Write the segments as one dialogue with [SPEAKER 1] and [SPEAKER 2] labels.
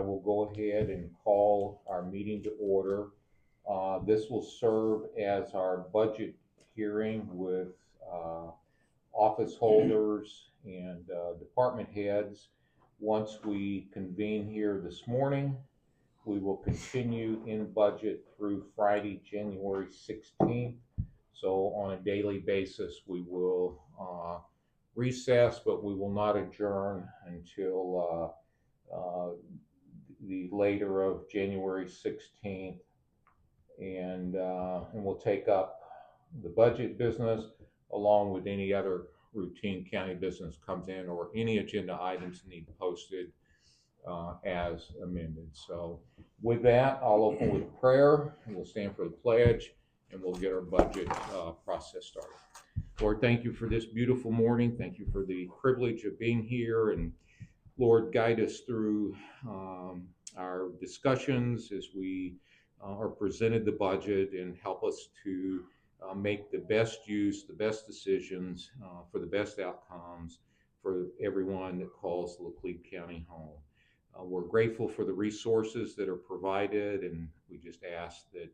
[SPEAKER 1] I will go ahead and call our meeting to order. This will serve as our budget hearing with office holders and department heads. Once we convene here this morning, we will continue in budget through Friday, January 16th. So on a daily basis, we will recess, but we will not adjourn until the later of January 16th. And we'll take up the budget business along with any other routine county business comes in, or any agenda items need posted as amended. So with that, I'll open with prayer, and we'll stand for the pledge, and we'll get our budget process started. Lord, thank you for this beautiful morning. Thank you for the privilege of being here, and Lord, guide us through our discussions as we are presented the budget, and help us to make the best use, the best decisions for the best outcomes for everyone that calls Laclede County home. We're grateful for the resources that are provided, and we just ask that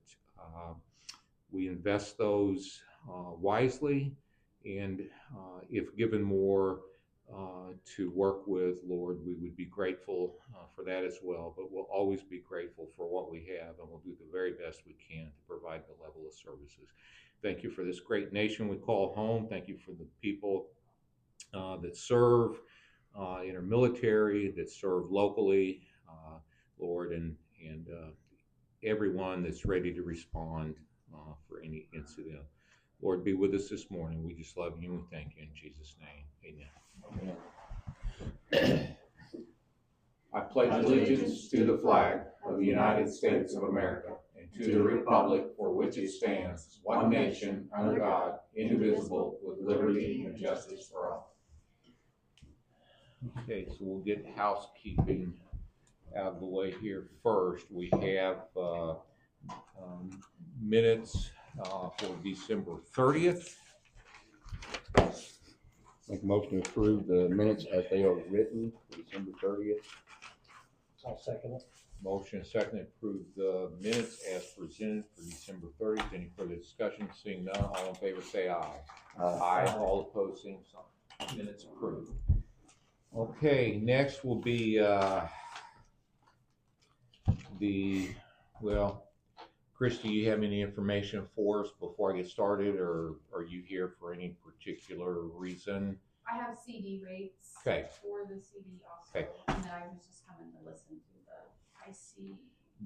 [SPEAKER 1] we invest those wisely, and if given more to work with, Lord, we would be grateful for that as well. But we'll always be grateful for what we have, and we'll do the very best we can to provide the level of services. Thank you for this great nation we call home. Thank you for the people that serve in our military, that serve locally, Lord, and everyone that's ready to respond for any incident. Lord, be with us this morning. We just love you and we thank you in Jesus' name. Amen. I pledge allegiance to the flag of the United States of America and to the republic for which it stands, one nation, under God, indivisible, with liberty and justice for all. Okay, so we'll get housekeeping out of the way here first. We have minutes for December 30th.
[SPEAKER 2] Make a motion to approve the minutes as they are written, December 30th.
[SPEAKER 3] I'll second it.
[SPEAKER 1] Motion and second to approve the minutes as presented for December 30th. Any further discussion? Seeing none, all in favor say aye. Aye. All opposed, same sign. Minutes approved. Okay, next will be Kristy, you have any information for us before I get started, or are you here for any particular reason?
[SPEAKER 4] I have CD rates
[SPEAKER 1] Okay.
[SPEAKER 4] for the CD also,
[SPEAKER 1] Okay.
[SPEAKER 4] and then I was just coming to listen to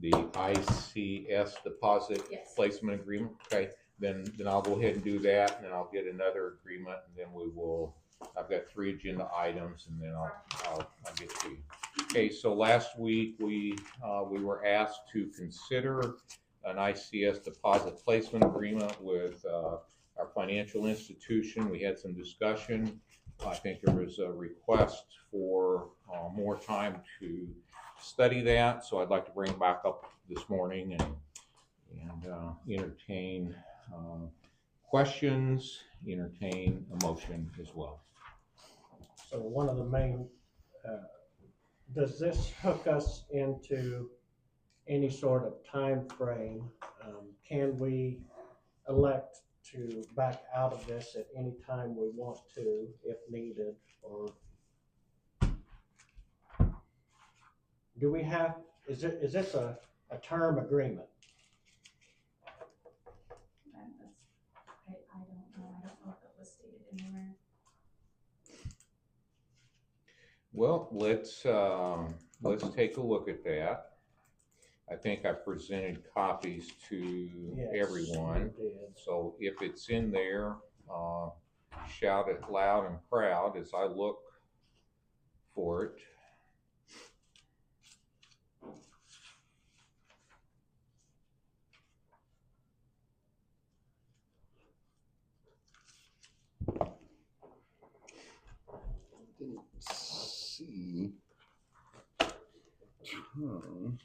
[SPEAKER 4] the
[SPEAKER 1] ICS deposit
[SPEAKER 4] Yes.
[SPEAKER 1] placement agreement. Okay, then I'll go ahead and do that, and then I'll get another agreement, and then we will. I've got 3 agenda items, and then I'll get to you. Okay, so last week we were asked to consider an ICS deposit placement agreement with our financial institution. We had some discussion. I think there was a request for more time to study that, so I'd like to bring it back up this morning and entertain questions, entertain a motion as well.
[SPEAKER 3] So one of the main, does this hook us into any sort of time frame? Can we elect to back out of this at any time we want to, if needed, or do we have, is this a term agreement?
[SPEAKER 4] I don't know. I don't know if it was stated anywhere.
[SPEAKER 1] Well, let's take a look at that. I think I presented copies to everyone.
[SPEAKER 3] You did.
[SPEAKER 1] So if it's in there, shout it loud and proud as I look for it.
[SPEAKER 2] Didn't see term.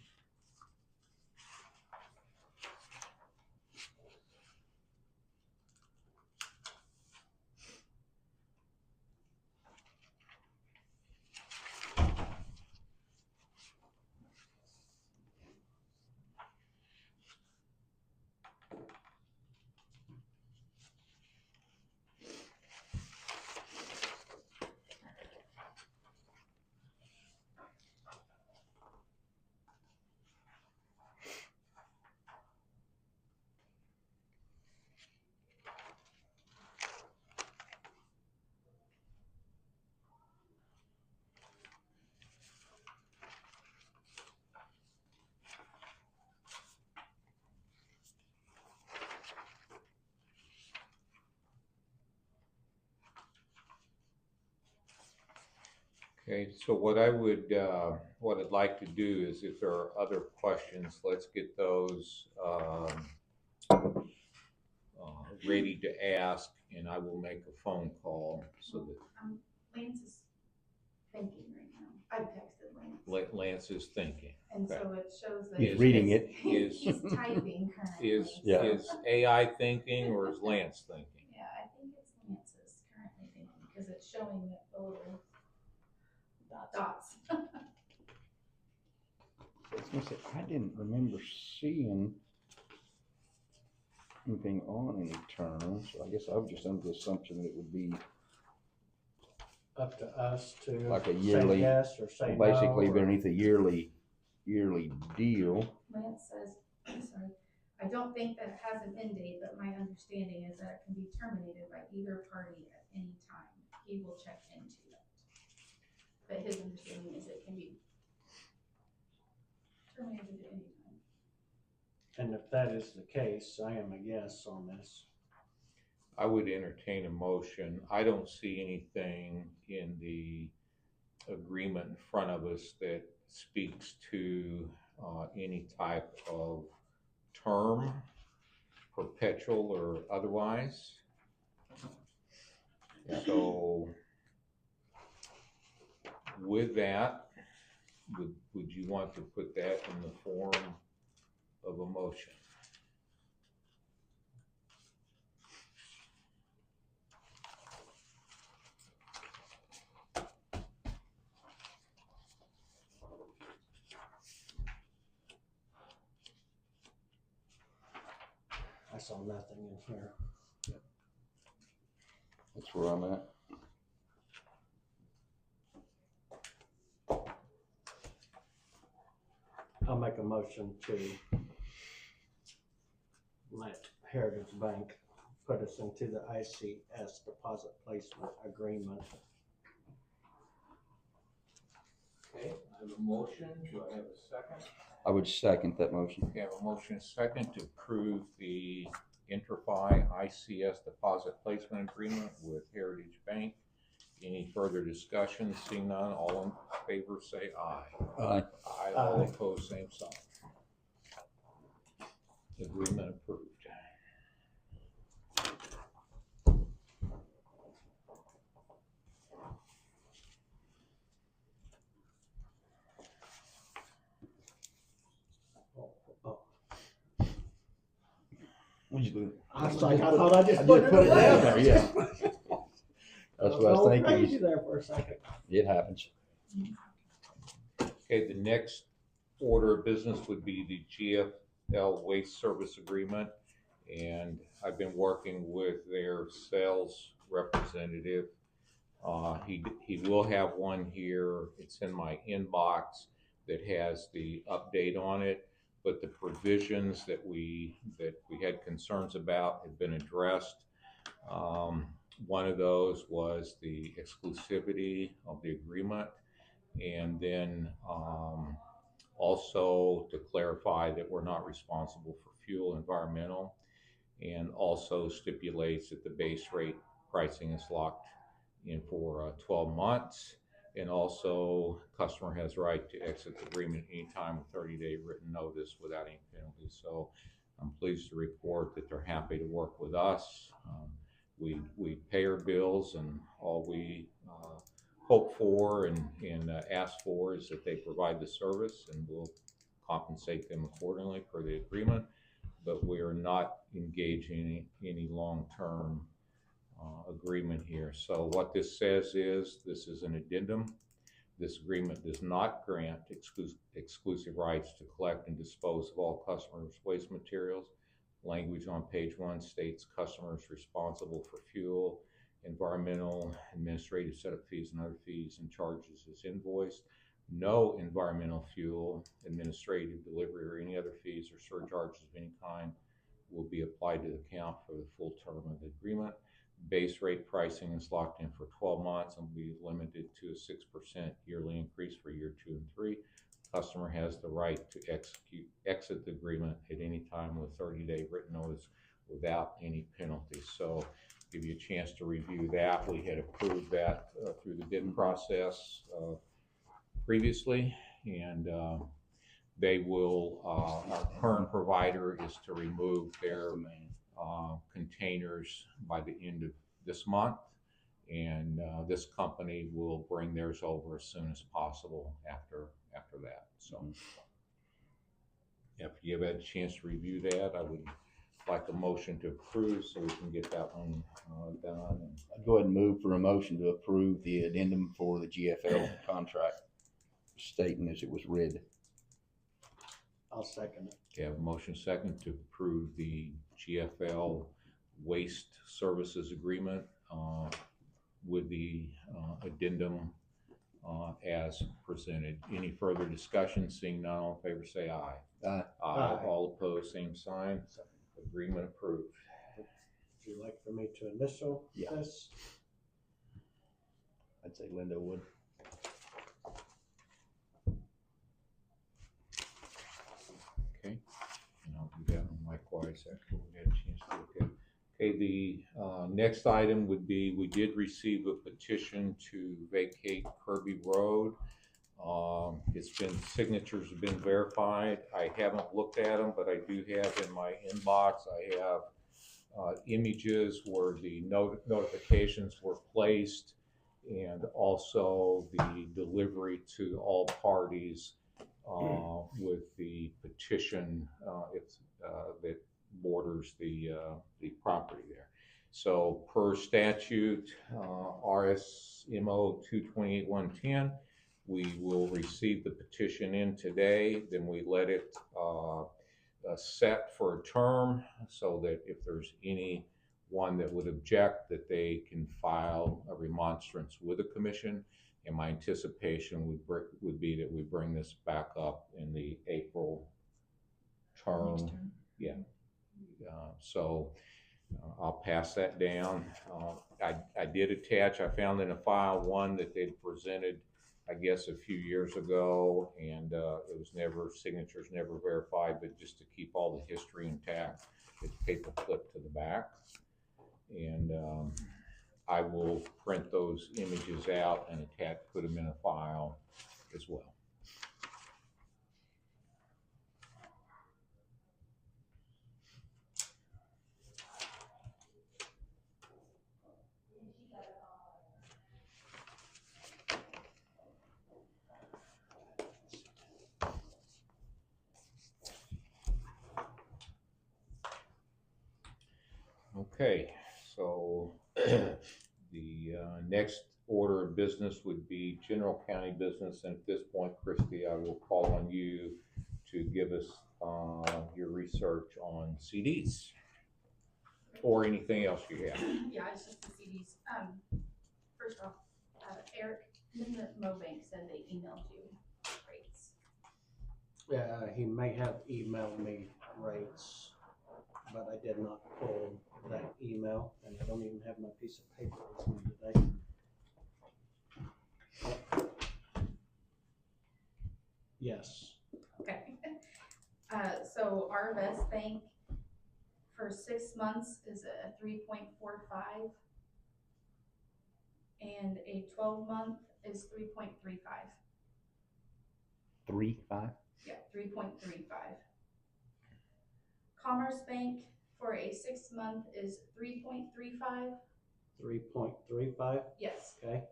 [SPEAKER 1] Okay, so what what I'd like to do is if there are other questions, let's get those, ready to ask, and I will make a phone call so that
[SPEAKER 4] Lance is thinking right now. I texted Lance.
[SPEAKER 1] Lance is thinking.
[SPEAKER 4] And so it shows that.
[SPEAKER 2] He's reading it.
[SPEAKER 4] He's typing currently.
[SPEAKER 1] Is
[SPEAKER 2] Yeah.
[SPEAKER 1] AI thinking or is Lance thinking?
[SPEAKER 4] Yeah, I think it's Lance is currently thinking, because it's showing the little dots.
[SPEAKER 2] I was gonna say, I didn't remember seeing anything on any terms, so I guess I was just under the assumption that it would be
[SPEAKER 3] Up to us to
[SPEAKER 2] like a
[SPEAKER 3] say
[SPEAKER 2] yearly,
[SPEAKER 3] yes or say no.
[SPEAKER 2] basically
[SPEAKER 3] or-
[SPEAKER 2] beneath a yearly deal.
[SPEAKER 4] Lance says, I'm sorry, I don't think that it has an end date, but my understanding is that it can be terminated by either party at any time. He will check into that. But his understanding is it can be terminated at any time.
[SPEAKER 3] And if that is the case, I am a yes on this.
[SPEAKER 1] I would entertain a motion. I don't see anything in the agreement in front of us that speaks to any type of term, perpetual or otherwise. So with that, would you want to put that in the form of a motion?
[SPEAKER 3] I saw nothing in here.
[SPEAKER 2] That's where I'm at.
[SPEAKER 3] I'll make a motion to let Heritage Bank put us into the ICS deposit placement agreement.
[SPEAKER 1] Okay, I have a motion. Do I have a second?
[SPEAKER 2] I would second that motion.
[SPEAKER 1] We have a motion second to approve the Interfi ICS deposit placement agreement with Heritage Bank. Any further discussion? Seeing none, all in favor say aye.
[SPEAKER 2] Aye.
[SPEAKER 1] Aye, all opposed, same sign. Agreement approved.
[SPEAKER 2] What'd you do?
[SPEAKER 3] I was like, I thought I just
[SPEAKER 2] I
[SPEAKER 3] put
[SPEAKER 2] just
[SPEAKER 3] it
[SPEAKER 2] put it
[SPEAKER 3] away.
[SPEAKER 2] down there, yeah. That's what I was
[SPEAKER 3] going
[SPEAKER 2] thinking.
[SPEAKER 3] crazy there for a second.
[SPEAKER 2] It happens.
[SPEAKER 1] Okay, the next order of business would be the GFL Waste Service Agreement. And I've been working with their sales representative. He will have one here. It's in my inbox that has the update on it. But the provisions that we had concerns about have been addressed. One of those was the exclusivity of the agreement, and then also to clarify that we're not responsible for fuel environmental, and also stipulates that the base rate pricing is locked in for 12 months. And also, customer has right to exit the agreement anytime with 30-day written notice without any penalty. So I'm pleased to report that they're happy to work with us. We pay our bills, and all we hope for and ask for is that they provide the service, and we'll compensate them accordingly per the agreement. But we are not engaging any long-term agreement here. So what this says is, this is an addendum. This agreement does not grant exclusive rights to collect and dispose of all customers' waste materials. Language on page 1 states customers responsible for fuel, environmental, administrative setup fees, and other fees and charges as invoiced. No environmental, fuel, administrative, delivery, or any other fees or surcharges of any kind will be applied to the account for the full term of the agreement. Base rate pricing is locked in for 12 months and will be limited to a 6% yearly increase for year 2 and 3. Customer has the right to exit the agreement at any time with 30-day written notice without any penalty. So give you a chance to review that. We had approved that through the bid process previously, and they will, our current provider is to remove their containers by the end of this month, and this company will bring theirs over as soon as possible after that. So if you have had a chance to review that, I would like a motion to approve so we can get that one done.
[SPEAKER 2] I'd go ahead and move for a motion to approve the addendum for the GFL contract, stating as it was read.
[SPEAKER 3] I'll second it.
[SPEAKER 1] Okay, I have a motion second to approve the GFL Waste Services Agreement with the addendum as presented. Any further discussion? Seeing none, all in favor say aye.
[SPEAKER 2] Aye.
[SPEAKER 3] Aye.
[SPEAKER 1] All opposed, same sign. Agreement approved.
[SPEAKER 3] Would you like for me to initial
[SPEAKER 2] Yeah.
[SPEAKER 3] this?
[SPEAKER 2] I'd say Linda would.
[SPEAKER 1] Okay, and I'll do that one likewise after we get a chance to look at it. Okay, the next item would be, we did receive a petition to vacate Kerby Road. Signatures have been verified. I haven't looked at them, but I do have in my inbox, I have images where the notifications were placed, and also the delivery to all parties with the petition that borders the property there. So per statute, RSMO 228-110, we will receive the petition in today, then we let it set for a term so that if there's anyone that would object, that they can file a remonstrance with the commission. And my anticipation would be that we bring this back up in the April term. Yeah. So I'll pass that down. I did attach, I found in a file one that they'd presented, I guess, a few years ago, and it was signatures never verified, but just to keep all the history intact, it's paper clipped to the back. And I will print those images out and put them in a file as well. Okay, so the next order of business would be general county business, and at this point, Kristy, I will call on you to give us your research on CDs or anything else you have.
[SPEAKER 4] Yeah, it's just the CDs. First off, Erik, in the Mobank said they emailed you rates.
[SPEAKER 3] Yeah, he may have emailed me rates, but I did not pull that email, and I don't even have my piece of paper with me today. Yes.
[SPEAKER 4] Okay. So our Vest Bank for 6 months is a 3.45, and a 12-month is 3.35.
[SPEAKER 2] 3.5.
[SPEAKER 4] Yeah, 3.35. Commerce Bank for a 6 month is 3.35.
[SPEAKER 3] 3.35,
[SPEAKER 4] Yes,
[SPEAKER 3] okay.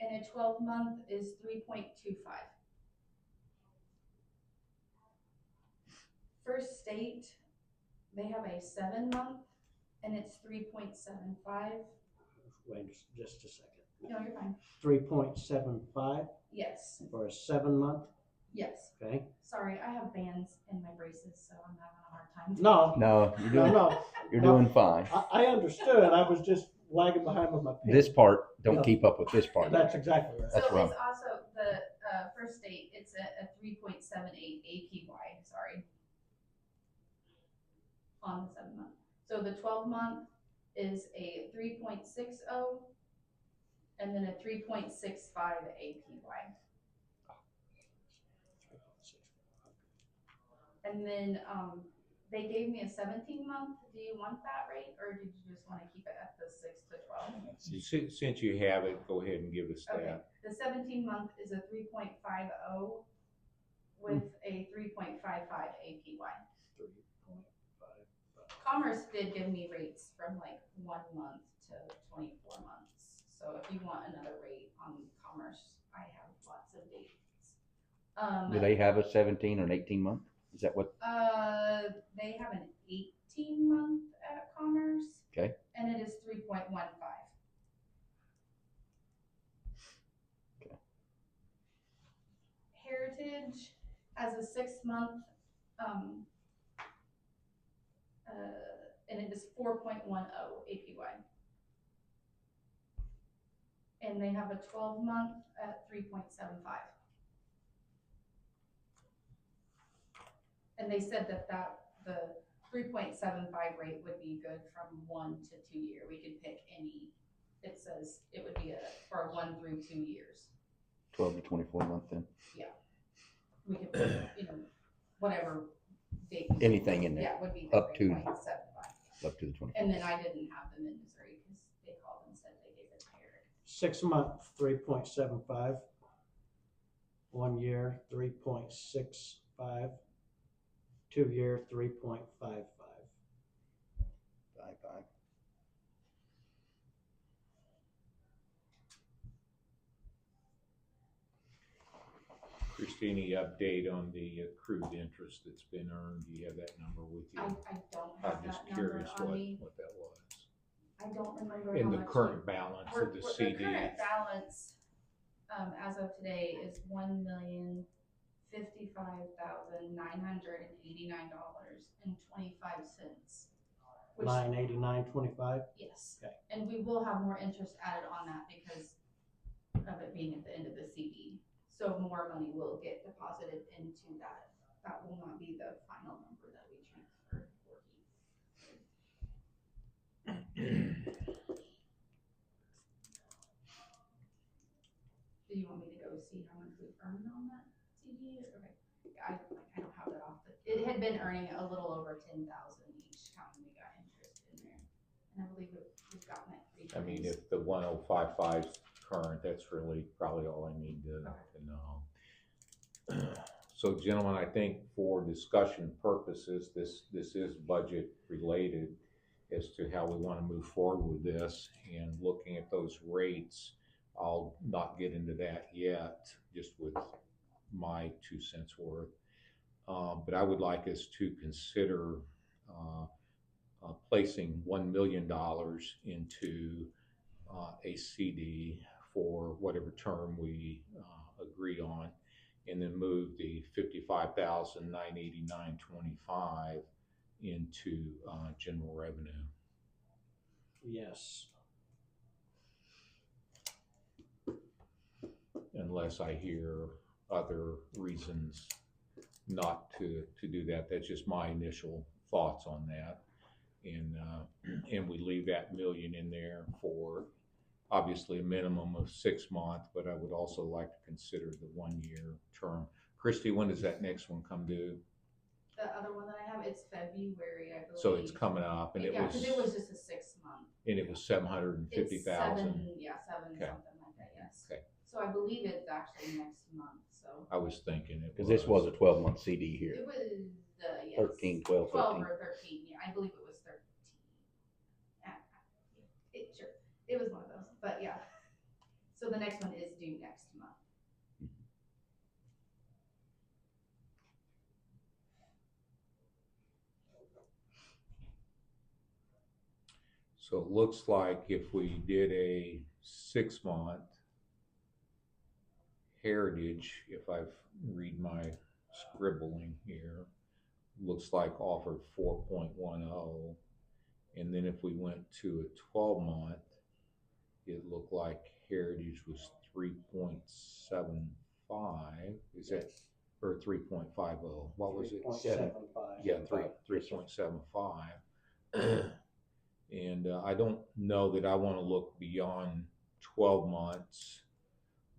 [SPEAKER 4] and a 12-month is 3.25. First State, they have a 7 month, and it's 3.75.
[SPEAKER 3] Wait just a second.
[SPEAKER 4] No, you're fine.
[SPEAKER 3] 3.75
[SPEAKER 4] Yes,
[SPEAKER 3] for a 7 month,
[SPEAKER 4] yes.
[SPEAKER 3] okay.
[SPEAKER 4] Sorry, I have bands in my braces, so I'm having a hard time.
[SPEAKER 3] No,
[SPEAKER 2] No, you're
[SPEAKER 3] no.
[SPEAKER 2] doing fine.
[SPEAKER 3] I understood. I was just lagging behind with my pen.
[SPEAKER 2] This part, don't
[SPEAKER 3] No.
[SPEAKER 2] keep up with this part.
[SPEAKER 3] That's exactly right.
[SPEAKER 4] So
[SPEAKER 2] That's right.
[SPEAKER 4] it's also the First State, it's a 3.78 APY, sorry, on the 7 month. So the 12 month is a 3.60, and then a 3.65 APY. And then They gave me a 17-month. Do you want that rate, or did you just want to keep it at the 6 to 12?
[SPEAKER 1] Since you have it, go ahead and give us
[SPEAKER 4] Okay,
[SPEAKER 1] that.
[SPEAKER 4] the 17-month is a 3.50 with a 3.55 APY.
[SPEAKER 3] 3.55.
[SPEAKER 4] Commerce did give me rates from like 1 month to 24 months. So if you want another rate on Commerce, I have lots of dates.
[SPEAKER 2] Do they have a 17 or an 18 month? Is that what?
[SPEAKER 4] They have an 18-month at Commerce.
[SPEAKER 2] Okay.
[SPEAKER 4] And it is 3.15.
[SPEAKER 2] Okay.
[SPEAKER 4] Heritage has a 6-month, and it is 4.10 APY. And they have a 12-month at 3.75. And they said that the 3.75 rate would be good from 1 to 2 year. We could pick any. It says it would be for 1 through 2 years.
[SPEAKER 2] 12 to 24 month then.
[SPEAKER 4] We could put, whatever date.
[SPEAKER 2] Anything in there.
[SPEAKER 4] Yeah, would be the
[SPEAKER 2] Up to-
[SPEAKER 4] 3.75.
[SPEAKER 2] Up to the 24.
[SPEAKER 4] And then I didn't have them in Missouri because they called and said they gave it to Erik.
[SPEAKER 3] 6 month, 3.75. 1 year, 3.65. 2 year, 3.55.
[SPEAKER 2] Bye.
[SPEAKER 1] Kristy, any update on the accrued interest that's been earned? Do you have that number with you?
[SPEAKER 4] I don't
[SPEAKER 1] I'm
[SPEAKER 4] have
[SPEAKER 1] just
[SPEAKER 4] that number
[SPEAKER 1] curious
[SPEAKER 4] on me.
[SPEAKER 1] what that was.
[SPEAKER 4] I don't remember
[SPEAKER 1] And
[SPEAKER 4] how
[SPEAKER 1] the
[SPEAKER 4] much
[SPEAKER 1] current balance of the
[SPEAKER 4] The
[SPEAKER 1] CD.
[SPEAKER 4] current balance, as of today, is $1,055,989.25. Which,
[SPEAKER 3] 989.25.
[SPEAKER 4] yes.
[SPEAKER 3] Okay.
[SPEAKER 4] And we will have more interest added on that because of it being at the end of the CD. So more money will get deposited into that. That will not be the final number that we transfer for Do you want me to go see how much we've earned on that CD? Okay, I don't have that off. It had been earning a little over 10,000 each time we got interest in there. And I believe we've gotten it 3
[SPEAKER 1] I mean,
[SPEAKER 4] times.
[SPEAKER 1] if the 1055 is current, that's really probably all I need to know. So gentlemen, I think for discussion purposes, this is budget related as to how we want to move forward with this, and looking at those rates. I'll not get into that yet, just with my 2 cents worth. But I would like us to consider placing $1 million into a CD for whatever term we agree on, and then move the $55,989.25 into general revenue.
[SPEAKER 3] Yes.
[SPEAKER 1] Unless I hear other reasons not to do that. That's just my initial thoughts on that. And we leave that million in there for obviously a minimum of 6 months, but I would also like to consider the 1 year term. Kristy, when does that next one come due?
[SPEAKER 4] The other one that I have, it's February, I believe.
[SPEAKER 1] So it's coming up, and
[SPEAKER 4] Yeah, because it was just a 6 month.
[SPEAKER 1] and it was 750,000.
[SPEAKER 4] It's 7,
[SPEAKER 1] Okay.
[SPEAKER 4] something like that, yes.
[SPEAKER 1] Okay.
[SPEAKER 4] So I believe it's actually next month, so.
[SPEAKER 1] I was thinking it
[SPEAKER 2] Because this was a 12 month CD here.
[SPEAKER 4] It was, yes.
[SPEAKER 2] 13, 12,
[SPEAKER 4] 12
[SPEAKER 2] 15.
[SPEAKER 4] or 13, yeah, I believe it was 13. Sure, it was one of those, but yeah. So the next one is due next month.
[SPEAKER 1] So it looks like if we did a 6 month heritage, if I read my scribbling here, looks like offered 4.10. And then if we went to a 12 month, it looked like heritage was 3.75. Is that, or 3.50? What was it?
[SPEAKER 3] 3.75.
[SPEAKER 1] Yeah, 3.75. And I don't know that I want to look beyond 12 months,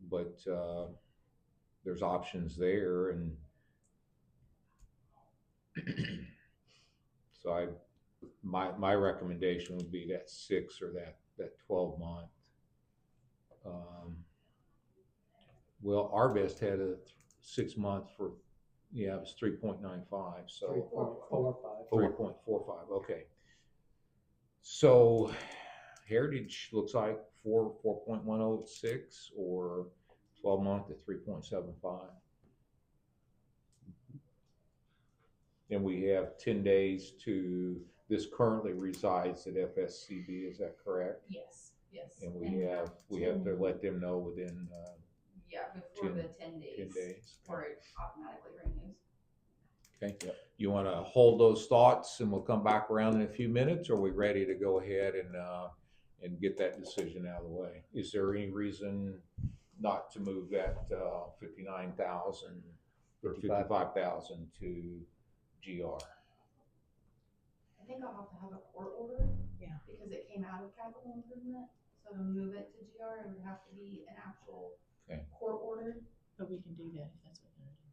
[SPEAKER 1] but there's options there. And So my recommendation would be that 6 or that 12 month. Well, our best had a 6 month for, yeah, it was 3.95, so.
[SPEAKER 3] 3.45.
[SPEAKER 1] 3.45, okay. So Heritage looks like 4.106 or 12 month at 3.75. And we have 10 days to, this currently resides at FSCB, is that correct?
[SPEAKER 4] Yes, yes.
[SPEAKER 1] And we have to let them know within,
[SPEAKER 4] Yeah, before
[SPEAKER 1] 10
[SPEAKER 4] the 10 days.
[SPEAKER 1] 10 days.
[SPEAKER 4] Or it automatically renews.
[SPEAKER 1] Okay, you want to hold those thoughts and we'll come back around in a few minutes, or are we ready to go ahead and get that decision out of the way? Is there any reason not to move that 59,000 or 55,000 to GR?
[SPEAKER 4] I think I'll have to have a court order.
[SPEAKER 5] Yeah.
[SPEAKER 4] Because it came out of capital improvement, so to move it to GR, it would have to be an actual
[SPEAKER 1] Okay.
[SPEAKER 4] court order.
[SPEAKER 5] But we can do that if that's what you're gonna do.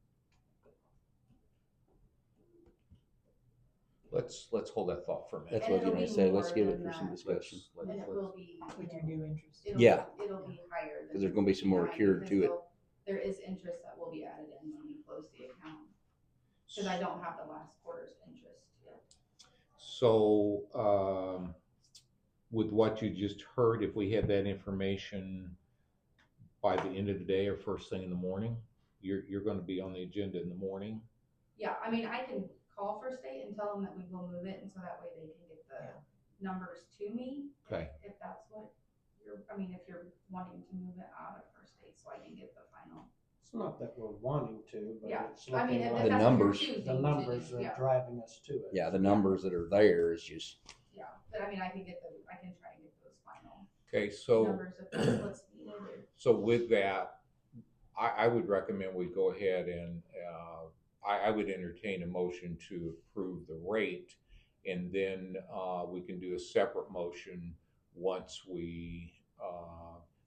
[SPEAKER 1] Let's hold that thought for a minute.
[SPEAKER 2] That's what I was
[SPEAKER 4] it'll
[SPEAKER 2] gonna
[SPEAKER 4] be
[SPEAKER 2] say, let's
[SPEAKER 4] more
[SPEAKER 2] give it
[SPEAKER 4] than
[SPEAKER 2] for some
[SPEAKER 4] that.
[SPEAKER 2] discussion.
[SPEAKER 4] And it will be.
[SPEAKER 5] With your new interest.
[SPEAKER 2] Yeah.
[SPEAKER 4] It'll be higher than.
[SPEAKER 2] Because there's gonna be some more
[SPEAKER 4] 59
[SPEAKER 2] cured
[SPEAKER 4] because
[SPEAKER 2] to it.
[SPEAKER 4] there is interest that will be added in when we close the account. Cause I don't have the last quarter's interest yet.
[SPEAKER 1] So, with what you just heard, if we had that information by the end of the day or first thing in the morning, you're going to be on the agenda in the morning.
[SPEAKER 4] Yeah, I mean, I can call First State and tell them that we will move it, and so that way they can get the numbers to me.
[SPEAKER 1] Okay.
[SPEAKER 4] If that's what if you're wanting to move it out of First State, so I can get the final.
[SPEAKER 3] It's not that we're wanting to, but
[SPEAKER 4] Yeah,
[SPEAKER 3] it's
[SPEAKER 4] I mean,
[SPEAKER 3] looking
[SPEAKER 4] if
[SPEAKER 3] like
[SPEAKER 2] The
[SPEAKER 4] that's what you're
[SPEAKER 2] numbers-
[SPEAKER 4] choosing
[SPEAKER 3] the
[SPEAKER 4] to do,
[SPEAKER 3] numbers are
[SPEAKER 4] yeah.
[SPEAKER 3] driving us to it.
[SPEAKER 2] Yeah, the numbers that are there is just,
[SPEAKER 4] Yeah, but I mean, I can try and get those final
[SPEAKER 1] Okay, so
[SPEAKER 4] numbers if that's what's needed.
[SPEAKER 1] so with that, I would recommend we go ahead and I would entertain a motion to approve the rate, and then we can do a separate motion once we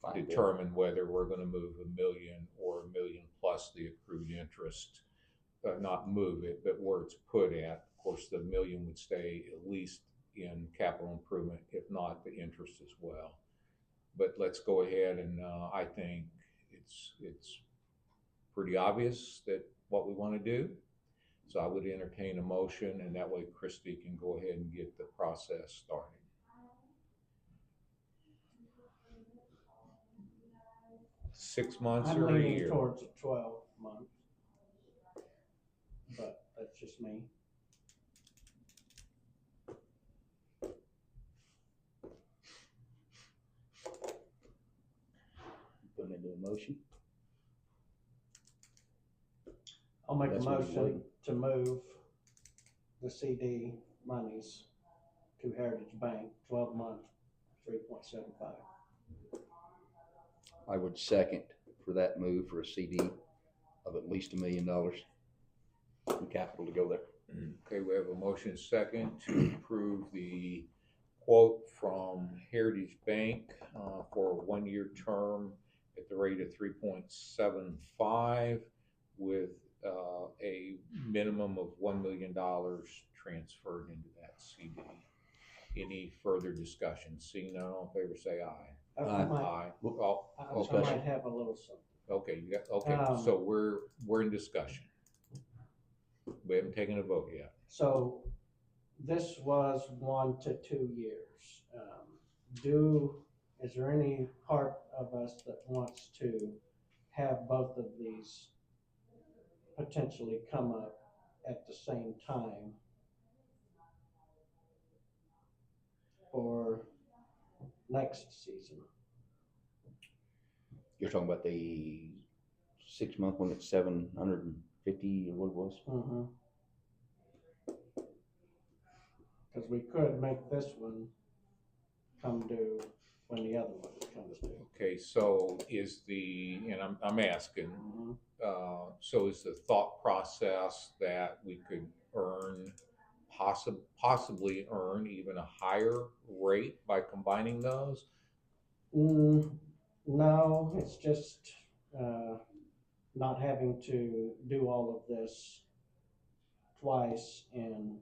[SPEAKER 2] Find it.
[SPEAKER 1] determine whether we're going to move $1 million or $1 million plus the accrued interest. Not move it, but where it's put at. Of course, the $1 million would stay at least in capital improvement, if not the interest as well. But let's go ahead and I think it's pretty obvious that what we want to do. So I would entertain a motion, and that way Kristy can go ahead and get the process started. Six months
[SPEAKER 3] I'm
[SPEAKER 1] or a
[SPEAKER 3] leaning
[SPEAKER 1] year?
[SPEAKER 3] towards a 12 month, but that's just me.
[SPEAKER 2] put it into a motion.
[SPEAKER 3] I'll make a
[SPEAKER 2] That's what we're
[SPEAKER 3] motion
[SPEAKER 2] waiting.
[SPEAKER 3] to move the CD monies to Heritage Bank, 12 month, 3.75.
[SPEAKER 2] I would second for that move for a CD of at least $1 million in capital to go there.
[SPEAKER 1] Okay, we have a motion second to approve the quote from Heritage Bank for a 1-year term at the rate of 3.75 with a minimum of $1 million transferred into that CD. Any further discussion? Seeing none, all in favor say aye.
[SPEAKER 3] I
[SPEAKER 2] Aye.
[SPEAKER 3] might,
[SPEAKER 1] Aye. Oh,
[SPEAKER 3] I
[SPEAKER 2] Discussion.
[SPEAKER 3] might have a little something.
[SPEAKER 1] okay, you got, okay, so we're in discussion. We haven't taken a vote yet.
[SPEAKER 3] So this was 1 to 2 years. Is there any part of us that wants to have both of these potentially come up at the same time for next season?
[SPEAKER 2] You're talking about the 6 month one that's 750 or what it was?
[SPEAKER 3] Mm-hmm. Because we could make this one come due when the other one comes due.
[SPEAKER 1] Okay, so is and I'm asking,
[SPEAKER 3] Mhm.
[SPEAKER 1] so is the thought process that we could possibly earn even a higher rate by combining those?
[SPEAKER 3] No, it's just not having to do all of this twice in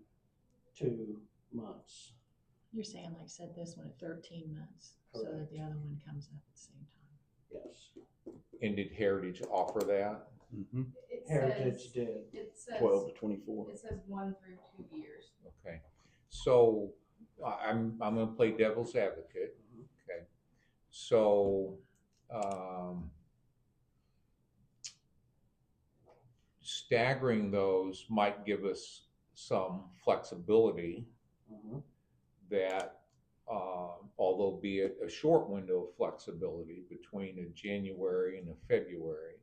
[SPEAKER 3] 2 months.
[SPEAKER 5] You're saying like set this one at 13 months, so that
[SPEAKER 3] Correct.
[SPEAKER 5] the other one comes up at the same time.
[SPEAKER 3] Yes,
[SPEAKER 1] And did Heritage offer that?
[SPEAKER 2] Mm-hmm.
[SPEAKER 4] It
[SPEAKER 3] Heritage
[SPEAKER 4] says,
[SPEAKER 3] did.
[SPEAKER 4] it says,
[SPEAKER 2] 12 to 24.
[SPEAKER 4] it says 1 through 2 years.
[SPEAKER 1] Okay, so I'm gonna play devil's advocate. Okay, so staggering those might give us some flexibility
[SPEAKER 3] Mhm.
[SPEAKER 1] that, although be it a short window of flexibility between a January and a February,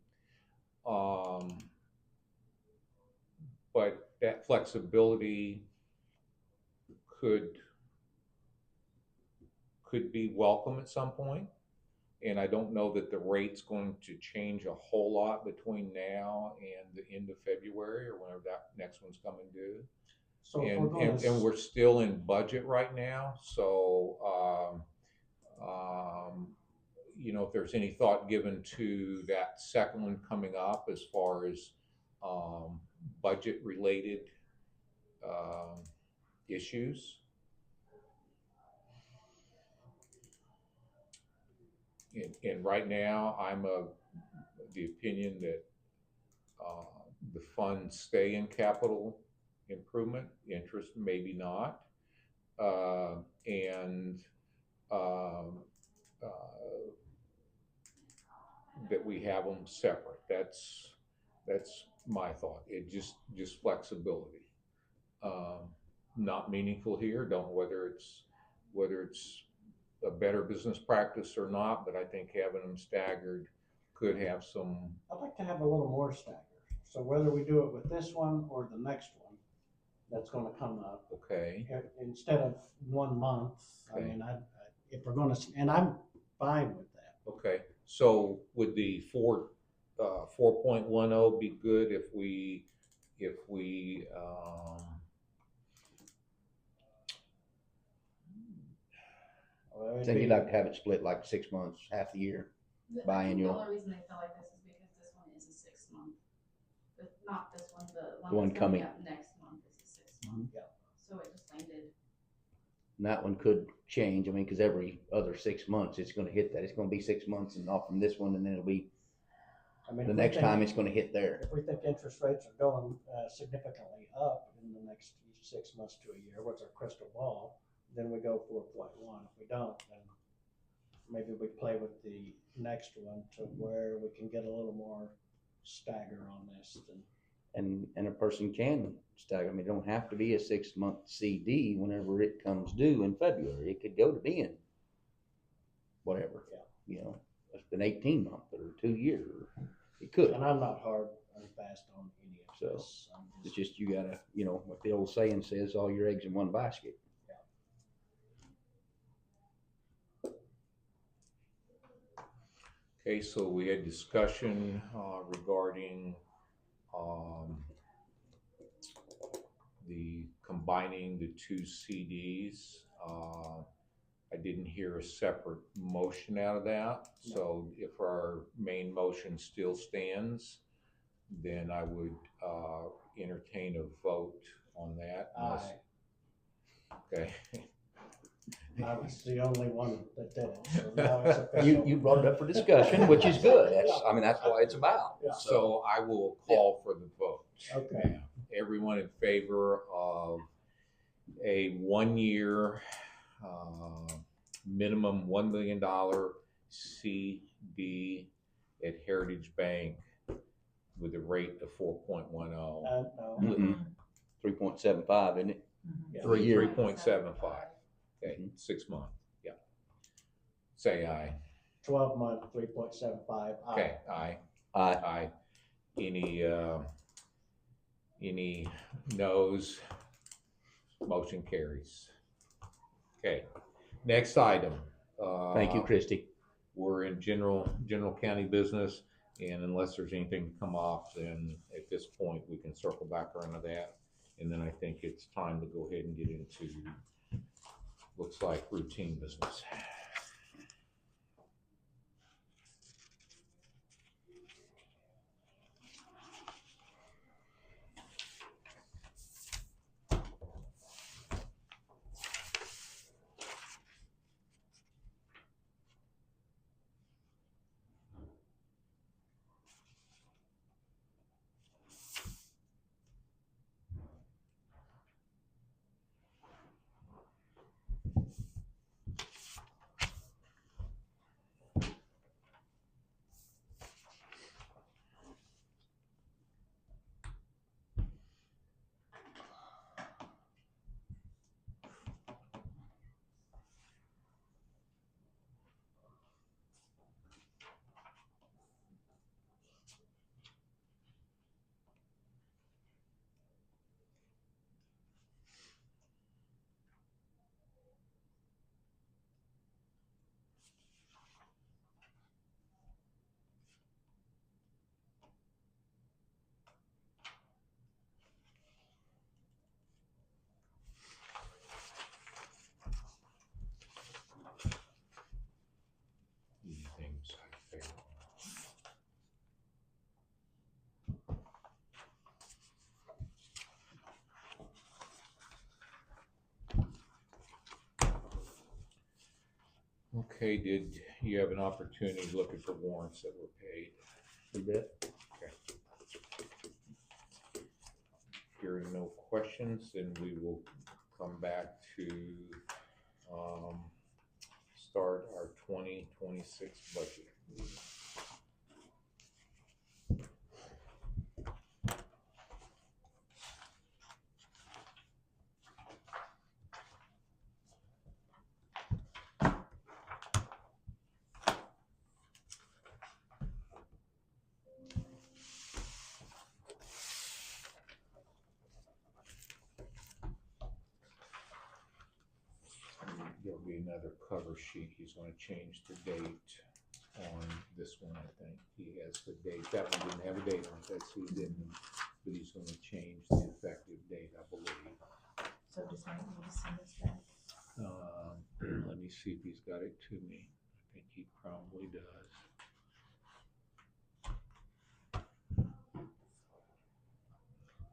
[SPEAKER 1] but that flexibility could be welcome at some point. And I don't know that the rate's going to change a whole lot between now and the end of February or whenever that next one's coming due.
[SPEAKER 3] So if we're
[SPEAKER 1] And,
[SPEAKER 3] going
[SPEAKER 1] and we're still in budget right now, so, you know, if there's any thought given to that second one coming up as far as budget-related issues. And right now, I'm of the opinion that the funds stay in capital improvement, interest maybe not, and that we have them separate. That's my thought. It just flexibility. Not meaningful here. Don't know whether it's a better business practice or not, but I think having them staggered could have some.
[SPEAKER 3] I'd like to have a little more staggered. So whether we do it with this one or the next one that's gonna come up,
[SPEAKER 1] Okay.
[SPEAKER 3] instead of 1 month, I
[SPEAKER 1] Okay.
[SPEAKER 3] mean, if we're gonna, and I'm fine with that.
[SPEAKER 1] Okay. So would the 4.10 be good if we
[SPEAKER 3] Well,
[SPEAKER 2] I think you'd like to have it split like 6 months, half the year.
[SPEAKER 4] I think the
[SPEAKER 2] Biannual.
[SPEAKER 4] only reason I feel like this is because this one is a 6-month. Not this one, the
[SPEAKER 2] The one
[SPEAKER 4] one that's coming
[SPEAKER 2] coming.
[SPEAKER 4] up next month is a 6-month.
[SPEAKER 3] Yeah.
[SPEAKER 4] So it just landed.
[SPEAKER 2] And that one could change. I mean, because every other 6 months it's going to hit that. It's going to be 6 months and off from this one, and then it'll be
[SPEAKER 3] I mean,
[SPEAKER 2] the
[SPEAKER 3] if we
[SPEAKER 2] next
[SPEAKER 3] think-
[SPEAKER 2] time it's going to hit there.
[SPEAKER 3] If we think interest rates are going significantly up in the next 6 months to a year, what's our crystal ball? Then we go 4.1. If we don't, then maybe we play with the next one to where we can get a little more stagger on this.
[SPEAKER 2] And a person can stagger. I mean, it don't have to be a 6-month CD whenever it comes due in February. It could go to being whatever.
[SPEAKER 3] Yeah.
[SPEAKER 2] You know, an 18-month or 2 year. It could.
[SPEAKER 3] And I'm not hard and fast on any of
[SPEAKER 2] So,
[SPEAKER 3] this. I'm
[SPEAKER 2] It's just you gotta, you know, what the old saying says, all your eggs in one basket.
[SPEAKER 1] Okay, so we had discussion regarding the combining the 2 CDs. I didn't hear a separate motion out of that.
[SPEAKER 3] No.
[SPEAKER 1] So if our main motion still stands, then I would entertain a vote on that. unless- Okay.
[SPEAKER 3] I was the only one that did it, so now it's official.
[SPEAKER 2] You brought it up for discussion, which is good. I mean, that's what it's about.
[SPEAKER 3] Yeah.
[SPEAKER 1] So I will call for the vote.
[SPEAKER 3] Okay.
[SPEAKER 1] Everyone in favor of a 1-year, minimum $1 million CD at Heritage Bank with a rate of 4.10.
[SPEAKER 3] No,
[SPEAKER 2] Mm-mm. 3.75, isn't it?
[SPEAKER 3] yeah.
[SPEAKER 1] 3.75. Okay, 6 months. Yeah. Say aye.
[SPEAKER 3] 12-month, 3.75.
[SPEAKER 1] Okay, aye.
[SPEAKER 2] Aye.
[SPEAKER 1] Aye. Any noes? Motion carries. Okay, next item.
[SPEAKER 2] Thank you, Kristy.
[SPEAKER 1] We're in general county business, and unless there's anything to come off, then at this point, we can circle back around to that. And then I think it's time to go ahead and get into, looks like routine business. Okay, did you have an opportunity to look at the warrants that were paid?
[SPEAKER 2] You bet.
[SPEAKER 1] Hearing no questions, then we will come back to start our 2026 budget. There'll be another cover sheet. He's gonna change the date on this one, I think. He has the date. That one didn't have a date on it, that's who didn't, but he's gonna change the effective date, I believe.
[SPEAKER 5] So does Mike need to send us back?
[SPEAKER 1] Let me see if he's got it to me. I think he probably does.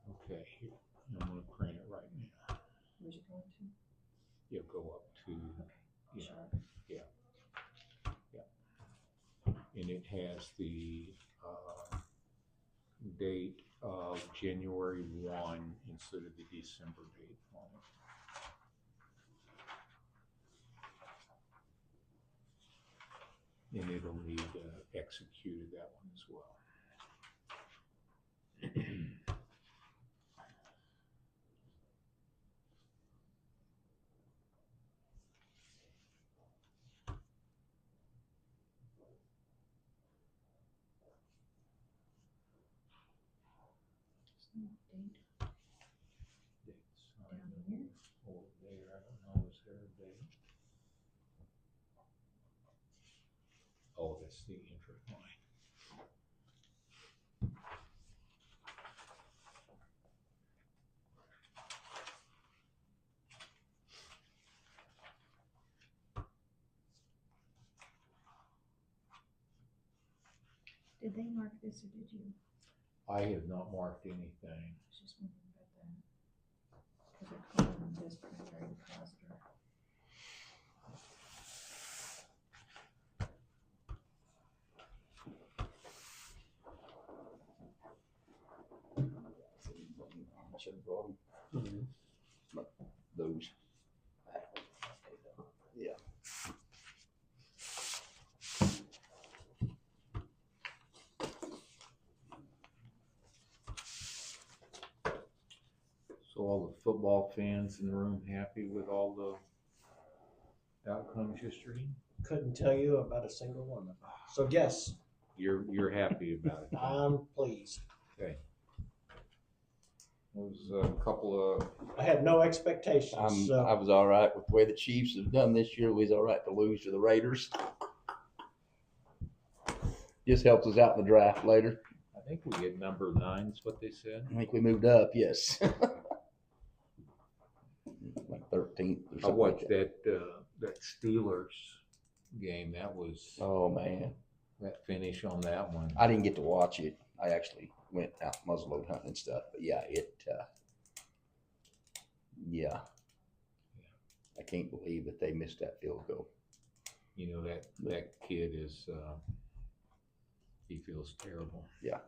[SPEAKER 1] Okay, here, I'm gonna print it right now.
[SPEAKER 5] Where's it going to?
[SPEAKER 1] You'll go up to, yeah,
[SPEAKER 5] Sure.
[SPEAKER 1] and it has the date of January 1 instead of the December date on it. And it'll need executed, that one as well.
[SPEAKER 5] Date
[SPEAKER 1] Dates.
[SPEAKER 5] down here.
[SPEAKER 1] Over there, I don't know, is there a date? Oh, that's the interest line.
[SPEAKER 5] Did they mark this or did you?
[SPEAKER 1] I have not marked anything.
[SPEAKER 5] I was just wondering about that. Cause they're calling this primary depositor.
[SPEAKER 2] I should have brought them. But those. Yeah.
[SPEAKER 1] So all the football fans in the room happy with all the outcomes yesterday?
[SPEAKER 3] Couldn't tell you about a single one of them. So yes,
[SPEAKER 1] You're happy about it?
[SPEAKER 3] I'm pleased.
[SPEAKER 1] Okay. There was a couple of,
[SPEAKER 3] I had no expectations,
[SPEAKER 2] I
[SPEAKER 3] so
[SPEAKER 2] was all right with the way the Chiefs have done this year. We was all right to lose to the Raiders. Just helps us out in the draft later.
[SPEAKER 1] I think we get number 9 is what they said.
[SPEAKER 2] I think we moved up, yes. Like 13th or
[SPEAKER 1] I
[SPEAKER 2] something
[SPEAKER 1] watched
[SPEAKER 2] like that.
[SPEAKER 1] that Steelers game. That was,
[SPEAKER 2] Oh, man.
[SPEAKER 1] that finish on that one.
[SPEAKER 2] I didn't get to watch it. I actually went out muzzleload hunting and stuff. But yeah, yeah. I can't believe that they missed that field goal.
[SPEAKER 1] You know, that kid is, he feels terrible.
[SPEAKER 2] Yeah.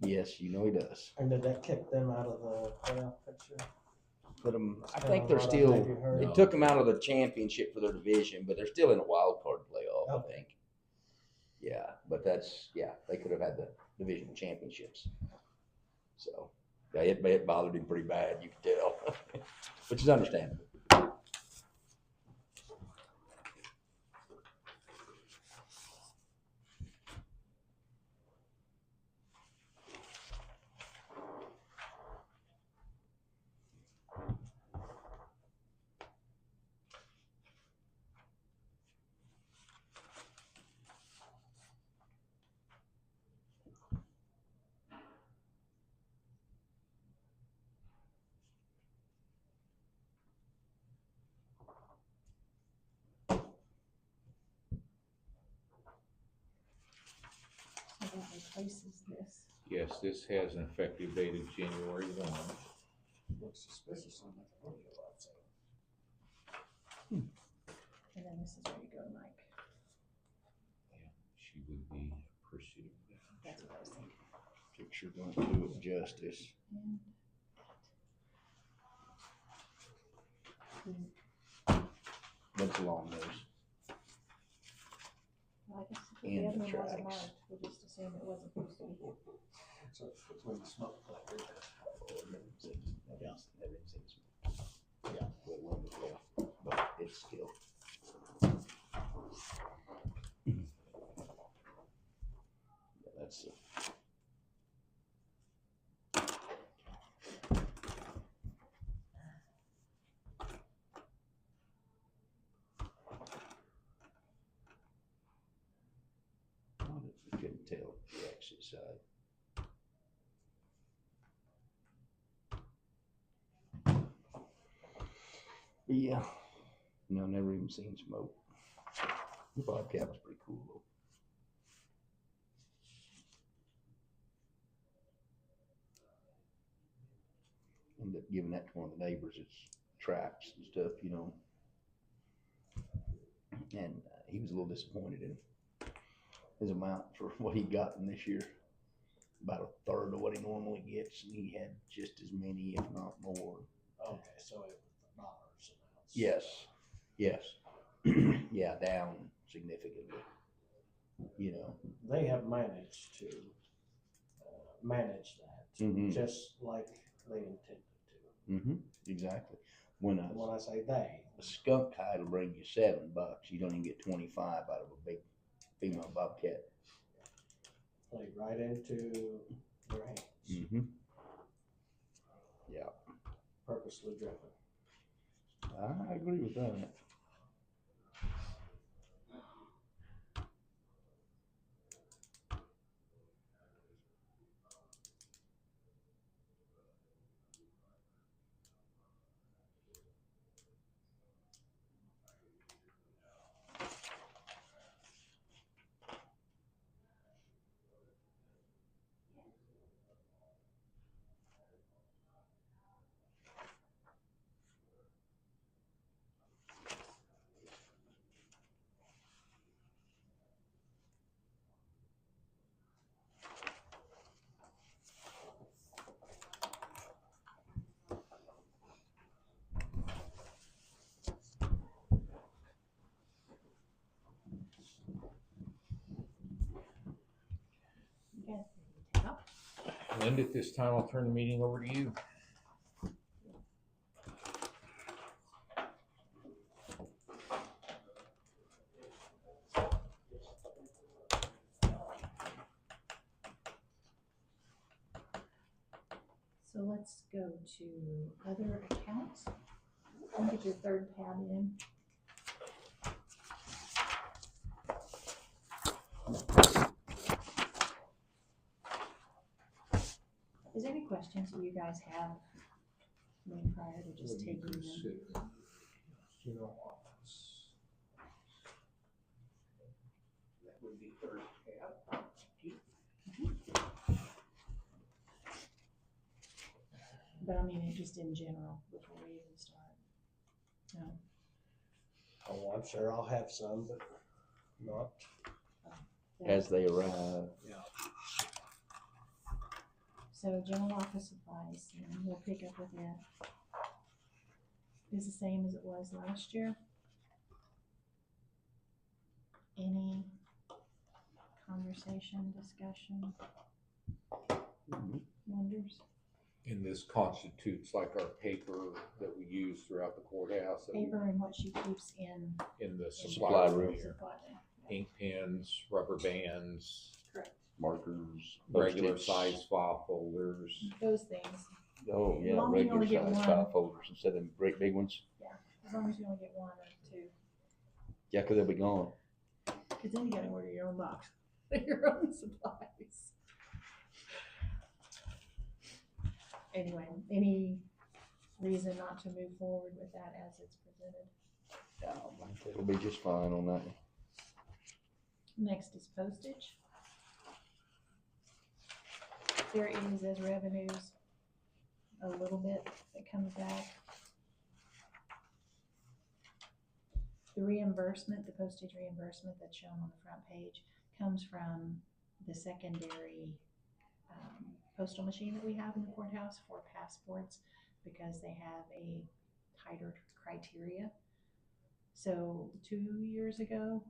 [SPEAKER 2] Yes, you know he does.
[SPEAKER 3] and did that kick them out of the playoff picture?
[SPEAKER 2] But I
[SPEAKER 3] Still
[SPEAKER 2] think they're
[SPEAKER 3] a lot of
[SPEAKER 2] still,
[SPEAKER 3] maybe hurt.
[SPEAKER 2] they
[SPEAKER 1] No.
[SPEAKER 2] took them out of the championship for their division, but they're still in a wild card playoff,
[SPEAKER 3] Okay.
[SPEAKER 2] I think. Yeah, but that's, yeah, they could have had the divisional championships. So, yeah, it bothered him pretty bad, you can tell, which is understandable.
[SPEAKER 5] So that replaces this.
[SPEAKER 1] Yes, this has an effective date of January 1.
[SPEAKER 3] Looks suspicious on that video, I'd say.
[SPEAKER 5] And then this is where you go, Mike.
[SPEAKER 1] She would be appreciative of that.
[SPEAKER 5] That's what I was thinking.
[SPEAKER 2] Picture don't do it justice. But it's along those.
[SPEAKER 5] Well, I guess if
[SPEAKER 2] And
[SPEAKER 5] the
[SPEAKER 2] the
[SPEAKER 5] other one wasn't
[SPEAKER 2] tracks.
[SPEAKER 5] marked, we'll just assume it wasn't supposed to be.
[SPEAKER 3] So it's between the smoke collector.
[SPEAKER 2] Yeah.
[SPEAKER 3] Yeah.
[SPEAKER 2] But it's still. That's I couldn't tell the exit side. But yeah, no, never even seen smoke. The Bobcat was pretty cool though. Ended up giving that to one of the neighbors, it's traps and stuff, you know. And he was a little disappointed in his amount for what he gotten this year. About a third of what he normally gets, and he had just as many, if not more.
[SPEAKER 3] Okay, so it was the dollars amounts.
[SPEAKER 2] Yes, yes. Yeah, down significantly, you know.
[SPEAKER 3] They have managed to manage that,
[SPEAKER 2] Mhm.
[SPEAKER 3] just like they intended to.
[SPEAKER 2] Mm-hmm, exactly. When
[SPEAKER 3] And when I say they,
[SPEAKER 2] a skunk hide will bring you $7, you don't even get 25 out of a big female bobcat.
[SPEAKER 3] played right into their hands,
[SPEAKER 2] Mm-hmm. Yeah,
[SPEAKER 3] purposely driven.
[SPEAKER 2] I agree with that.
[SPEAKER 5] You guys ready to take up?
[SPEAKER 1] Linda, at this time, I'll turn the meeting over to you.
[SPEAKER 5] So let's go to other accounts. Look at your third tab in. Is there any questions that you guys have? I mean, prior to just taking them?
[SPEAKER 3] Office. That would be third tab.
[SPEAKER 5] But I mean, just in general, before we even start. No.
[SPEAKER 3] Oh, I'm sure I'll have some, but not.
[SPEAKER 2] As they arrive.
[SPEAKER 3] Yeah.
[SPEAKER 5] So general office supplies, and we'll pick up with that. Is the same as it was last year. Any conversation, discussion, wonders?
[SPEAKER 1] And this constitutes like our paper that we use throughout the courthouse. that we-
[SPEAKER 5] Paper and what she keeps in.
[SPEAKER 1] In the
[SPEAKER 2] Supply
[SPEAKER 1] supply
[SPEAKER 2] room.
[SPEAKER 1] room here.
[SPEAKER 5] Supply room.
[SPEAKER 1] Ink pens, rubber bands,
[SPEAKER 5] Correct.
[SPEAKER 2] Markers.
[SPEAKER 1] regular
[SPEAKER 2] postage.
[SPEAKER 1] size file folders.
[SPEAKER 5] Those things,
[SPEAKER 2] Oh, yeah,
[SPEAKER 5] As long as you only
[SPEAKER 2] regular
[SPEAKER 5] get
[SPEAKER 2] size
[SPEAKER 5] one.
[SPEAKER 2] file folders instead of great big ones.
[SPEAKER 5] as long as you only get one or two,
[SPEAKER 2] Yeah, because they'll be gone.
[SPEAKER 5] because then you gotta order your own box, your own supplies. Anyway, any reason not to move forward with that as it's presented?
[SPEAKER 2] Yeah, it'll be just fine on that.
[SPEAKER 5] Next is postage. There is as revenues, a little bit that comes back. The reimbursement, the postage reimbursement that's shown on the front page comes from the secondary postal machine that we have in the courthouse for passports, because they have a tighter criteria. So 2 years ago,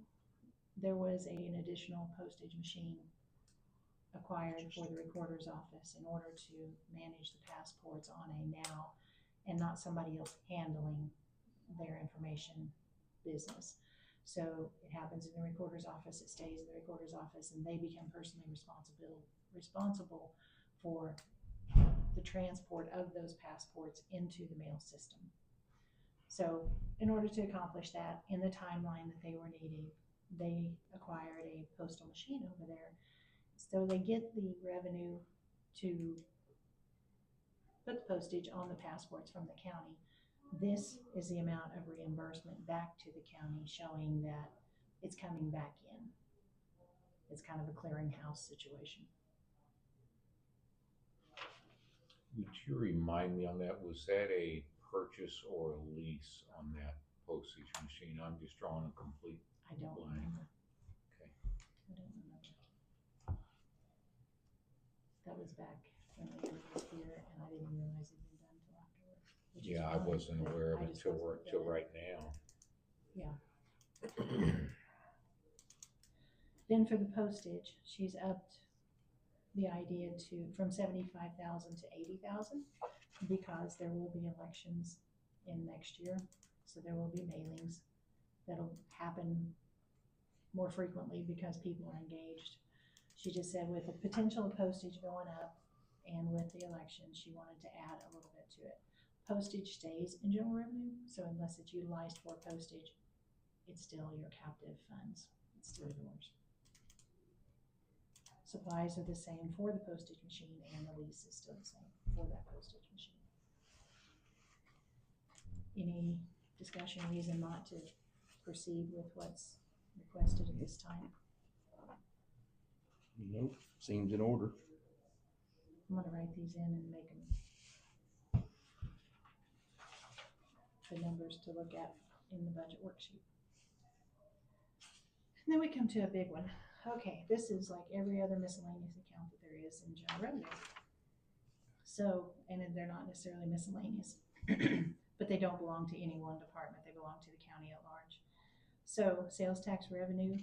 [SPEAKER 5] there was an additional postage machine acquired for the recorder's office in order to manage the passports on a now and not somebody else handling their information business. So it happens in the recorder's office, it stays in the recorder's office, and they become personally responsible for the transport of those passports into the mail system. So in order to accomplish that in the timeline that they were needing, they acquired a postal machine over there. So they get the revenue to put the postage on the passports from the county. This is the amount of reimbursement back to the county, showing that it's coming back in. It's kind of a clearinghouse situation.
[SPEAKER 1] Would you remind me on that, was that a purchase or a lease on that postage machine? I'm just drawing a complete
[SPEAKER 5] I don't
[SPEAKER 1] blank.
[SPEAKER 5] remember.
[SPEAKER 1] Okay.
[SPEAKER 5] I don't remember. That was back when Erik was here, and I didn't realize it'd been done till afterwards. which is
[SPEAKER 1] Yeah, I
[SPEAKER 5] fine,
[SPEAKER 1] wasn't
[SPEAKER 5] but
[SPEAKER 1] aware of
[SPEAKER 5] I
[SPEAKER 1] it
[SPEAKER 5] just
[SPEAKER 1] till
[SPEAKER 5] wasn't
[SPEAKER 1] till
[SPEAKER 5] there.
[SPEAKER 1] right now.
[SPEAKER 5] Yeah. Then for the postage, she's upped the idea from 75,000 to 80,000 because there will be elections in next year. So there will be mailings that'll happen more frequently because people are engaged. She just said with the potential of postage going up and with the election, she wanted to add a little bit to it. Postage stays in general revenue, so unless it's utilized for postage, it's still your captive funds. It's still yours. Supplies are the same for the postage machine, and the lease is still the same for that postage machine. Any discussion, reason not to proceed with what's requested at this time?
[SPEAKER 2] Nope, seems in order.
[SPEAKER 5] I'm gonna write these in and make them the numbers to look at in the budget worksheet. And then we come to a big one. Okay, this is like every other miscellaneous account that there is in general revenue. So, and they're not necessarily miscellaneous, but they don't belong to any one department. They belong to the county at large. So sales tax revenue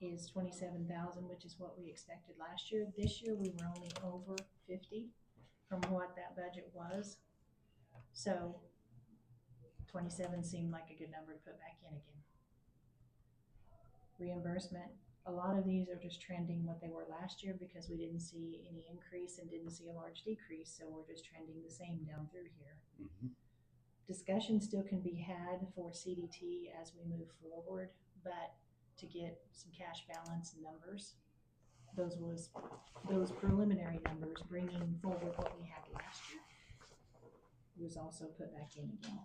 [SPEAKER 5] is 27,000, which is what we expected last year. This year we were only over 50 from what that budget was. So 27 seemed like a good number to put back in again. Reimbursement, a lot of these are just trending what they were last year because we didn't see any increase and didn't see a large decrease, so we're just trending the same down through here.
[SPEAKER 2] Mm-hmm.
[SPEAKER 5] Discussion still can be had for CDT as we move forward, but to get some cash balance numbers, those preliminary numbers bringing forward what we had last year was also put back in again.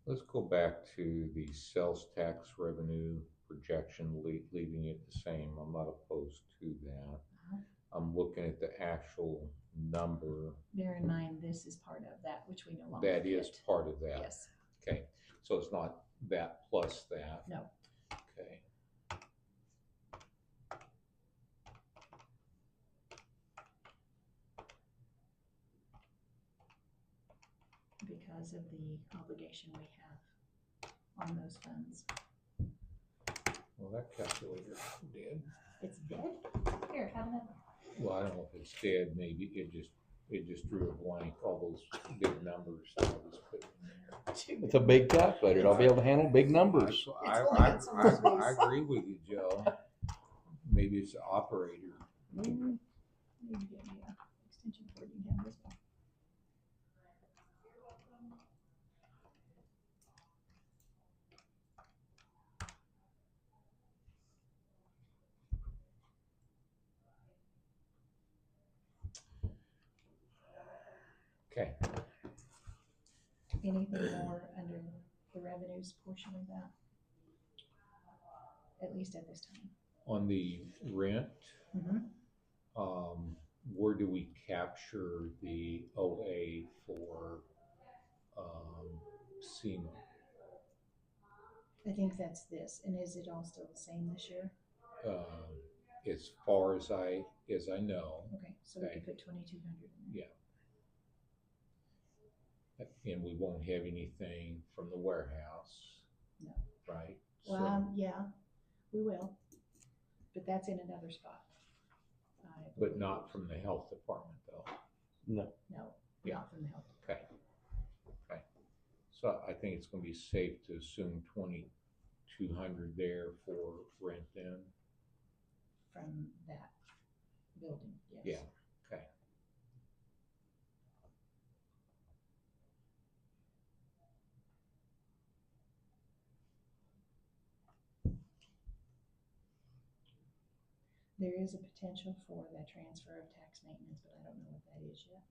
[SPEAKER 1] Let's go back to the sales tax revenue projection, leaving it the same. I'm not opposed to that. I'm looking at the actual number.
[SPEAKER 5] Bear in mind, this is part of that, which we no longer
[SPEAKER 1] That is
[SPEAKER 5] get.
[SPEAKER 1] part of that.
[SPEAKER 5] Yes.
[SPEAKER 1] Okay, so it's not that plus that.
[SPEAKER 5] No.
[SPEAKER 1] Okay.
[SPEAKER 5] Because of the obligation we have on those funds.
[SPEAKER 1] Well, that calculator dead.
[SPEAKER 5] It's dead? Here, have that.
[SPEAKER 1] Well, I don't know if it's dead. Maybe it just drew a blank. All those big numbers that I was putting in there.
[SPEAKER 2] It's a big calculator. It'll be able to handle big numbers.
[SPEAKER 1] I agree with you, Joe. Maybe it's the operator.
[SPEAKER 5] Maybe get me a extension cord. You can have this one.
[SPEAKER 1] Okay.
[SPEAKER 5] Anything more under the revenues portion of that? At least at this time.
[SPEAKER 1] On the rent,
[SPEAKER 5] Mhm.
[SPEAKER 1] where do we capture the OA for, SEMA?
[SPEAKER 5] I think that's this, and is it all still the same this year?
[SPEAKER 1] As far as I know,
[SPEAKER 5] Okay, so we
[SPEAKER 1] Okay.
[SPEAKER 5] could put 2,200 in there.
[SPEAKER 1] and we won't have anything from the warehouse.
[SPEAKER 5] No.
[SPEAKER 1] Right?
[SPEAKER 5] Well, yeah, we will, but that's in another spot. I
[SPEAKER 1] But
[SPEAKER 5] believe.
[SPEAKER 1] not from the health department though.
[SPEAKER 2] No.
[SPEAKER 5] No,
[SPEAKER 1] Yeah.
[SPEAKER 5] not from the health.
[SPEAKER 1] Okay. So I think it's gonna be safe to assume 2,200 there for rent then.
[SPEAKER 5] From that building, yes.
[SPEAKER 1] Yeah, okay.
[SPEAKER 5] There is a potential for that transfer of tax maintenance, but I don't know what that is yet.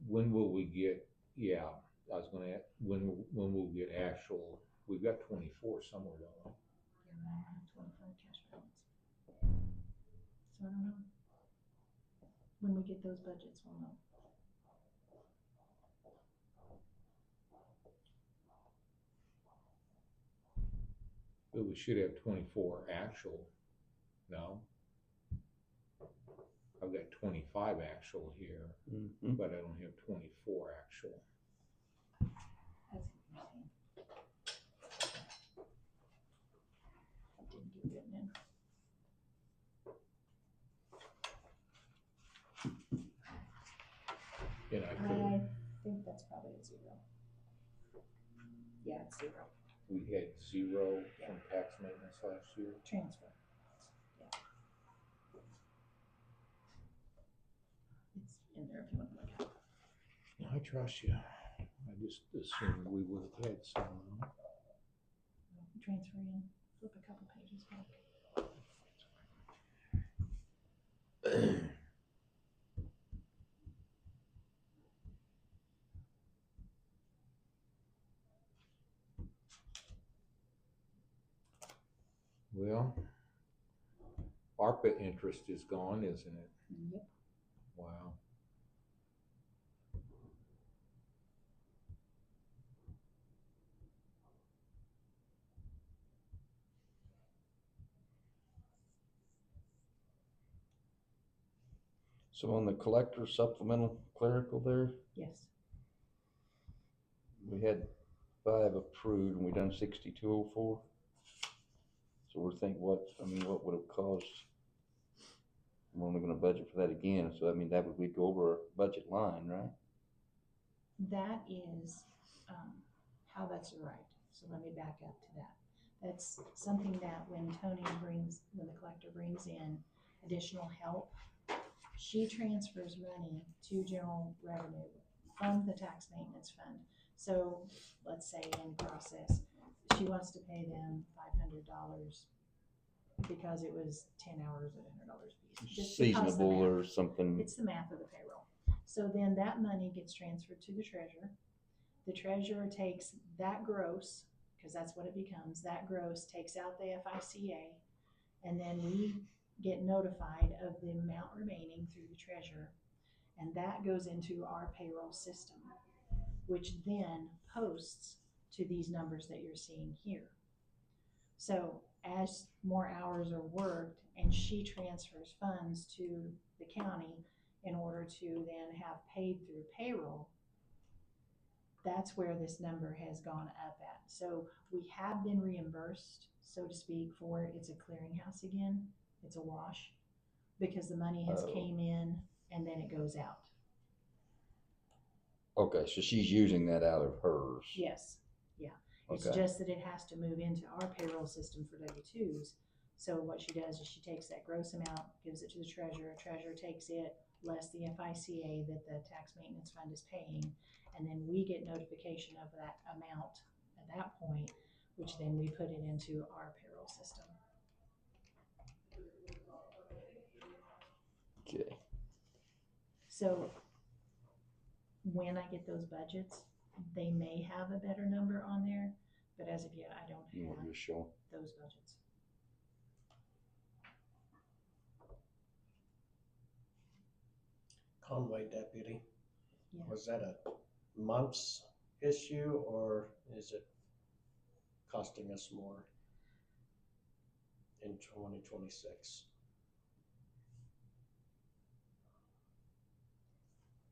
[SPEAKER 1] When will we get, I was gonna ask, when we'll get actual, we've got 24 somewhere, don't we?
[SPEAKER 5] Yeah, I have 25 cash balance. So I don't know. When we get those budgets, we'll know.
[SPEAKER 1] But we should have 24 actual, no? I've got 25 actual here,
[SPEAKER 2] Mm-hmm.
[SPEAKER 1] but I don't have 24 actual.
[SPEAKER 5] That's interesting. Didn't get written in.
[SPEAKER 1] And I could,
[SPEAKER 5] I think that's probably a 0. Yeah, it's 0.
[SPEAKER 1] we had 0 from tax maintenance last year.
[SPEAKER 5] Transfer. Yeah. It's in there if you want to look at it.
[SPEAKER 1] I trust you. I just assumed we would have had some.
[SPEAKER 5] Transfer in, flip a couple pages back.
[SPEAKER 1] Well, ARPA interest is gone, isn't it?
[SPEAKER 5] Yep.
[SPEAKER 1] Wow.
[SPEAKER 2] So on the collector supplemental clerical there,
[SPEAKER 5] Yes.
[SPEAKER 2] we had 5 approved and we done 6204. So we're thinking what would it cost? We're only gonna budget for that again, so I mean, that would, we'd go over our budget line, right?
[SPEAKER 5] That is how that's arrived. So let me back up to that. That's something that when the collector brings in additional help, she transfers money to general revenue from the tax maintenance fund. So let's say in process, she wants to pay them $500 because it was 10 hours at $100 a piece. Just because the
[SPEAKER 2] Seasonable
[SPEAKER 5] math.
[SPEAKER 2] or something.
[SPEAKER 5] It's the math of the payroll. So then that money gets transferred to the treasurer. The treasurer takes that gross, because that's what it becomes, that gross takes out the FICA, and then we get notified of the amount remaining through the treasurer. And that goes into our payroll system, which then posts to these numbers that you're seeing here. So as more hours are worked and she transfers funds to the county in order to then have paid through payroll, that's where this number has gone up at. So we have been reimbursed, so to speak, for it. It's a clearinghouse again. It's a wash because the money has came in and then it goes out.
[SPEAKER 2] Okay, so she's using that out of hers.
[SPEAKER 5] Yes, yeah. It's
[SPEAKER 2] Okay.
[SPEAKER 5] just that it has to move into our payroll system for W-2s. So what she does is she takes that gross amount, gives it to the treasurer. Treasurer takes it, less the FICA that the tax maintenance fund is paying, and then we get notification of that amount at that point, which then we put it into our payroll system.
[SPEAKER 2] Okay.
[SPEAKER 5] So when I get those budgets, they may have a better number on there, but as of yet, I don't
[SPEAKER 2] You
[SPEAKER 5] have
[SPEAKER 2] want to show?
[SPEAKER 5] those budgets.
[SPEAKER 3] Conway deputy.
[SPEAKER 5] Yeah.
[SPEAKER 3] Was that a month's issue, or is it costing us more in 2026?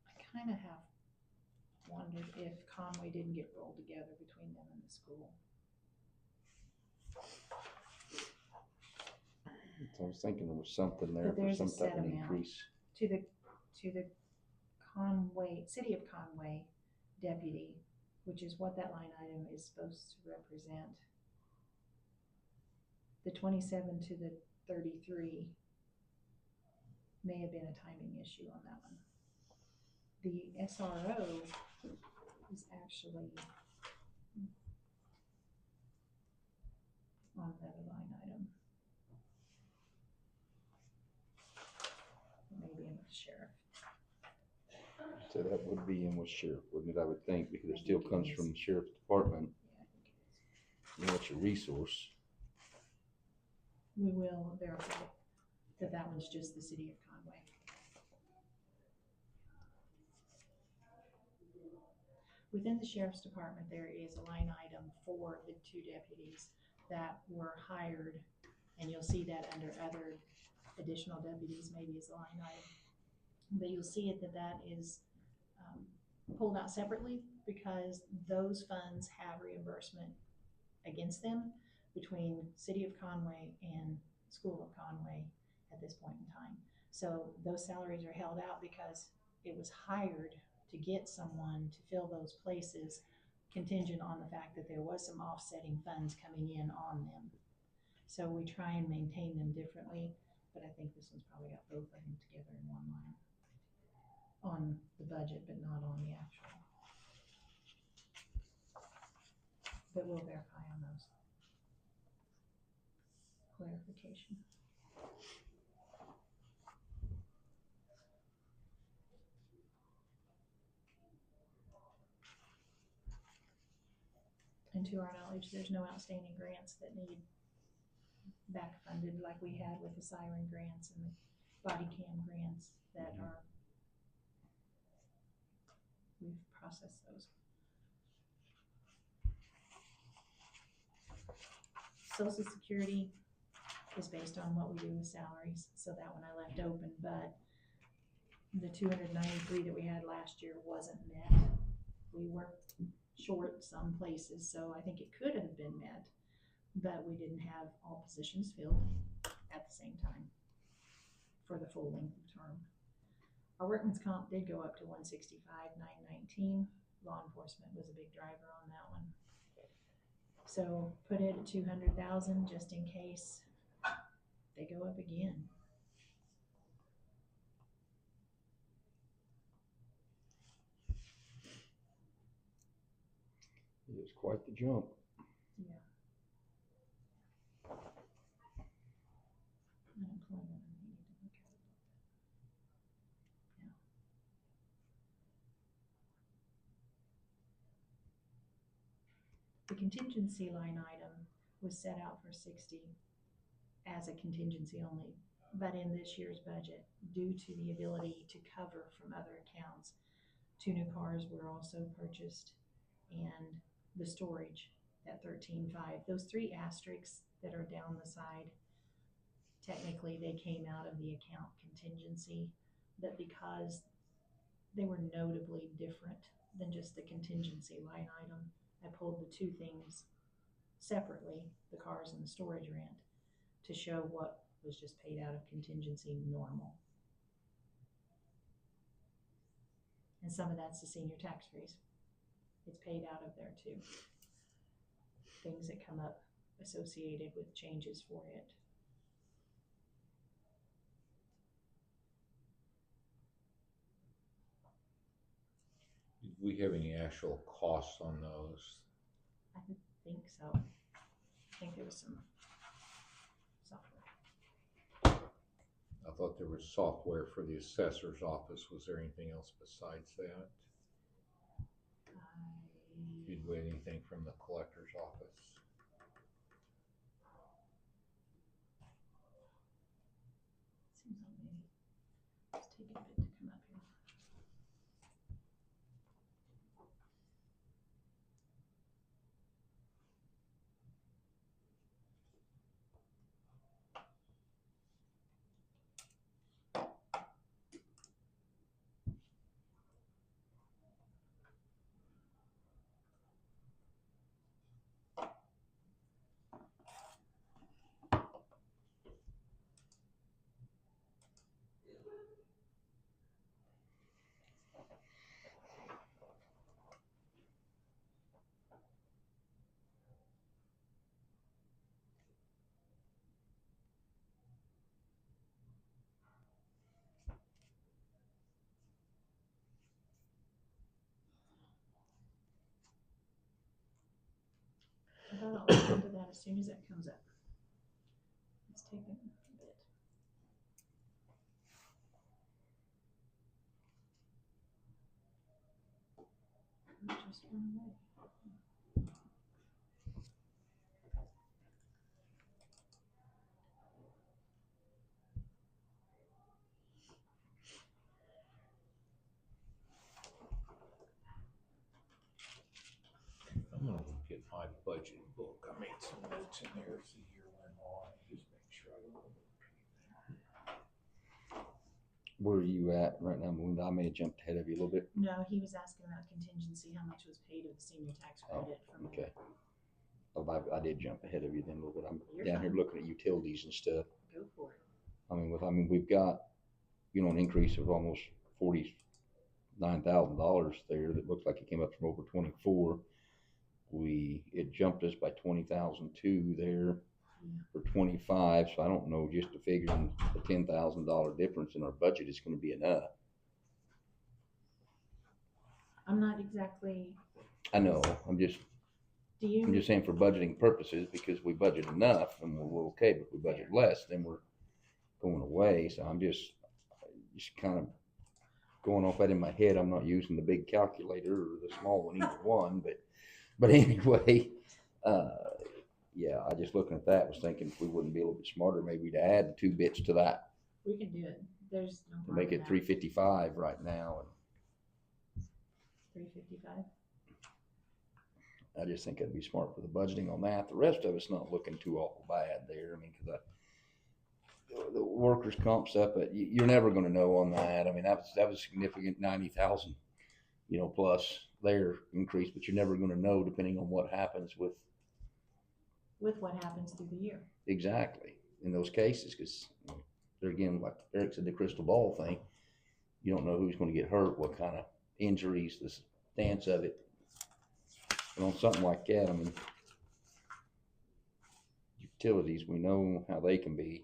[SPEAKER 5] I kind of have wondered if Conway didn't get rolled together between them and the school.
[SPEAKER 2] I was thinking there was something there
[SPEAKER 5] But
[SPEAKER 2] for
[SPEAKER 5] there's a
[SPEAKER 2] some type
[SPEAKER 5] set
[SPEAKER 2] of
[SPEAKER 5] amount.
[SPEAKER 2] increase.
[SPEAKER 5] To the Conway, City of Conway deputy, which is what that line item is supposed to represent. The 27 to the 33 may have been a timing issue on that one. The SRO is actually on another line item. Maybe in the sheriff.
[SPEAKER 2] So that would be in with sheriff, wouldn't it, I would think, because
[SPEAKER 5] I
[SPEAKER 2] it still
[SPEAKER 5] think it
[SPEAKER 2] comes
[SPEAKER 5] is.
[SPEAKER 2] from the sheriff's department.
[SPEAKER 5] Yeah, I think it is.
[SPEAKER 2] You know, it's a resource.
[SPEAKER 5] We will verify that one's just the City of Conway. Within the sheriff's department, there is a line item for the 2 deputies that were hired, and you'll see that under other additional deputies, maybe as a line item. But you'll see it that is pulled out separately because those funds have reimbursement against them between City of Conway and School of Conway at this point in time. So those salaries are held out because it was hired to get someone to fill those places contingent on the fact that there was some offsetting funds coming in on them. So we try and maintain them differently, but I think this one's probably got both of them together in one line on the budget, but not on the actual. But we'll verify on those. Clarification. And to our knowledge, there's no outstanding grants that need back funded like we had with the siren grants and the body cam grants that are, we've processed those. Social Security is based on what we do with salaries, so that one I left open, but the 293 that we had last year wasn't met. We were short some places, so I think it could have been met, but we didn't have all positions filled at the same time for the full length of term. Our workman's comp did go up to 165,919. Law enforcement was a big driver on that one. So put it at 200,000 just in case they go up again.
[SPEAKER 2] It's quite the jump.
[SPEAKER 5] Yeah. Unemployment, I needed to look at it a little bit. Yeah. The contingency line item was set out for 60 as a contingency only, but in this year's budget, due to the ability to cover from other accounts, 2 new cars were also purchased and the storage at 13.5. Those 3 asterisks that are down the side, technically they came out of the account contingency, but because they were notably different than just the contingency line item, I pulled the 2 things separately, the cars and the storage rent, to show what was just paid out of contingency normal. And some of that's the senior tax freeze. It's paid out of there too. Things that come up associated with changes for it.
[SPEAKER 1] Did we have any actual costs on those?
[SPEAKER 5] I think so. I think there was some software.
[SPEAKER 1] I thought there was software for the assessor's office. Was there anything else besides that? Did we have anything from the collector's office?
[SPEAKER 5] Seems like maybe it's taking a bit to come up here. look into that as soon as it comes up. It's taken a bit. It just went away.
[SPEAKER 1] I'm gonna look at my budget book. I made some notes in there as the year went on. Just make sure I don't overpay.
[SPEAKER 2] Where are you at right now, Melinda? I may have jumped ahead of you a little bit.
[SPEAKER 5] No, he was asking about contingency, how much was paid of the senior tax
[SPEAKER 2] Oh,
[SPEAKER 5] credit from the.
[SPEAKER 2] okay. Oh, I did jump ahead of you then a little bit. I'm
[SPEAKER 5] You're
[SPEAKER 2] down here
[SPEAKER 5] fine.
[SPEAKER 2] looking at utilities and stuff.
[SPEAKER 5] Go for it.
[SPEAKER 2] We've got, an increase of almost $49,000 there. That looks like it came up from over 24. It jumped us by 20,002 there for 25. So I don't know, just to figure in the $10,000 difference in our budget is going to be enough.
[SPEAKER 5] I'm not exactly,
[SPEAKER 2] I know. I'm just
[SPEAKER 5] do you?
[SPEAKER 2] saying for budgeting purposes, because we budget enough and we're okay, but if we budget less, then we're going away. So I'm just kind of going off that in my head. I'm not using the big calculator or the small one, either one, but anyway, yeah, I just looking at that was thinking if we wouldn't be a little bit smarter, maybe to add 2 bits to that
[SPEAKER 5] We can do it. There's no
[SPEAKER 2] to
[SPEAKER 5] harm
[SPEAKER 2] make
[SPEAKER 5] in
[SPEAKER 2] it
[SPEAKER 5] that.
[SPEAKER 2] 355 right now.
[SPEAKER 5] 355.
[SPEAKER 2] And I just think it'd be smart for the budgeting on that. The rest of it's not looking too awful bad there. I mean, because the workers' comp's up at, you're never going to know on that. I mean, that was significant, 90,000, plus their increase, but you're never going to know depending on what happens with
[SPEAKER 5] What happens through the year.
[SPEAKER 2] exactly in those cases, because they're, again, like Erik said, the crystal ball thing. You don't know who's going to get hurt, what kind of injuries, the stance of it. And on something like that, I mean, utilities, we know how they can be.